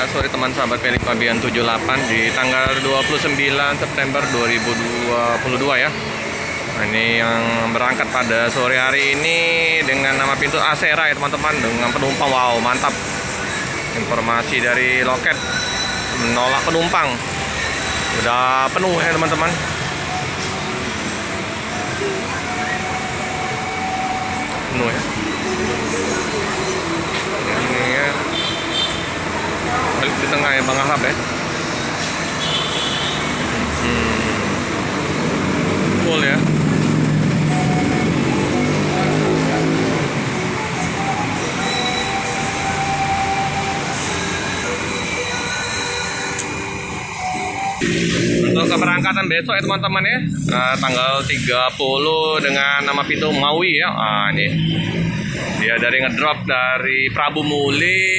sore teman sahabat Pelik Fabian 78 di tanggal 29 September 2022 ya. Nah, ini yang berangkat pada sore hari ini dengan nama pintu Asera ya teman-teman, dengan penumpang. Wow, mantap. Informasi dari loket menolak penumpang. Udah penuh ya teman-teman. Penuh ya. Ini ya. Balik di tengah ya Bang Ahab ya. Full ya. Untuk keberangkatan besok ya teman-teman ya, tanggal 30 dengan nama pintu Maui ya. Ini dia dari ngedrop dari Prabu Muli,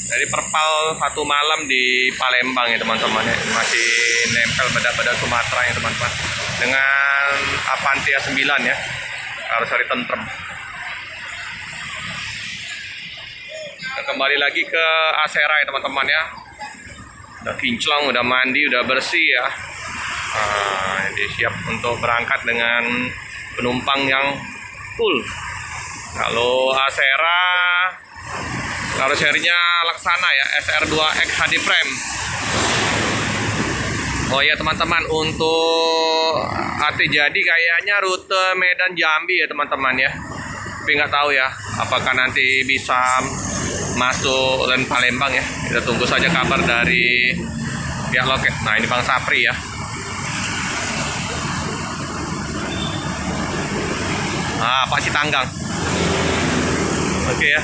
dari Perpal satu malam di Palembang ya teman-teman ya. Masih nempel bedak-bedak Sumatera ya teman-teman, dengan Avantia 9 ya, karoseri tentrem. Nah, kembali lagi ke Asera ya teman-teman ya. Udah kinclong, udah mandi, udah bersih ya. Jadi siap untuk berangkat dengan penumpang yang full. Kalau Asera karoserinya Laksana ya, SR2X HD Frame. Oh ya teman-teman, untuk hati jadi kayaknya rute Medan Jambi ya teman-teman ya. Tapi nggak tahu ya apakah nanti bisa masuk dan Palembang ya. Kita tunggu saja kabar dari pihak loket. Nah, ini Bang Sapri ya. Pak Sitanggang. Oke ya.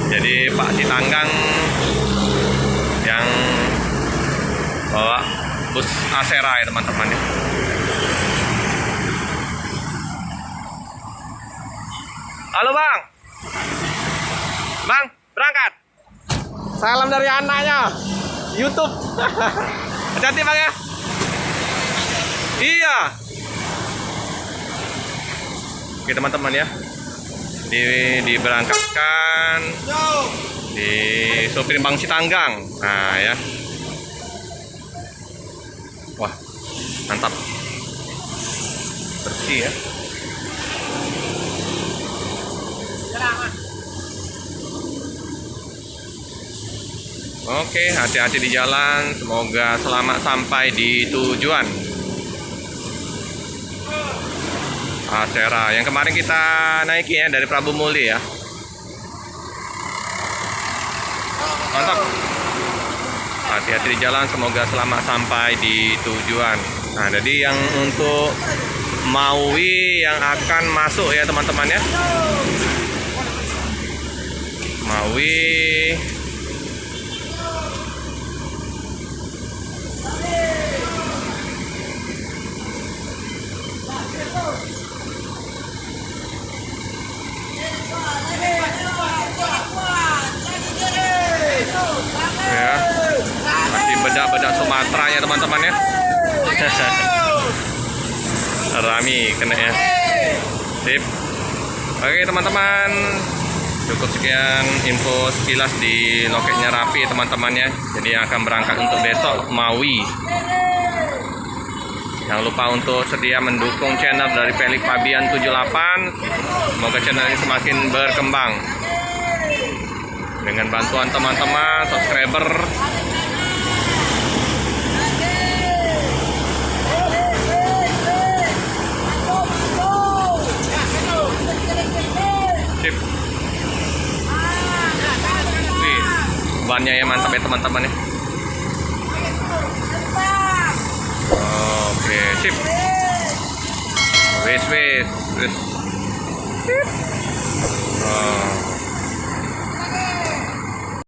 Jadi Pak Sitanggang yang bawa bus Asera ya teman-teman ya. Halo Bang. Bang, berangkat. Salam dari anaknya. YouTube. Hati-hati Bang ya. Iya. Oke teman-teman ya. Diberangkatkan di sopir Bang Sitanggang. Nah ya. Wah, mantap. Bersih ya. Oke, hati-hati di jalan. Semoga selamat sampai di tujuan. Asera yang kemarin kita naiki ya, dari Prabu Muli ya. Mantap. Hati-hati di jalan, semoga selamat sampai di tujuan. Nah, jadi yang untuk Maui yang akan masuk ya teman-teman ya. Maui ya, masih bedak-bedak Sumatera ya teman-teman ya. Rami kena ya. Sip. Oke teman-teman, cukup sekian info sekilas di loketnya Rapi teman-teman ya. Jadi yang akan berangkat untuk besok Maui. Jangan lupa untuk sedia mendukung channel dari Pelik Fabian 78. Semoga channel ini semakin berkembang. Dengan bantuan teman-teman subscriber. Sip. Wih, bannya ya mantap ya teman-teman ya. Oke, sip. Wis. Sip.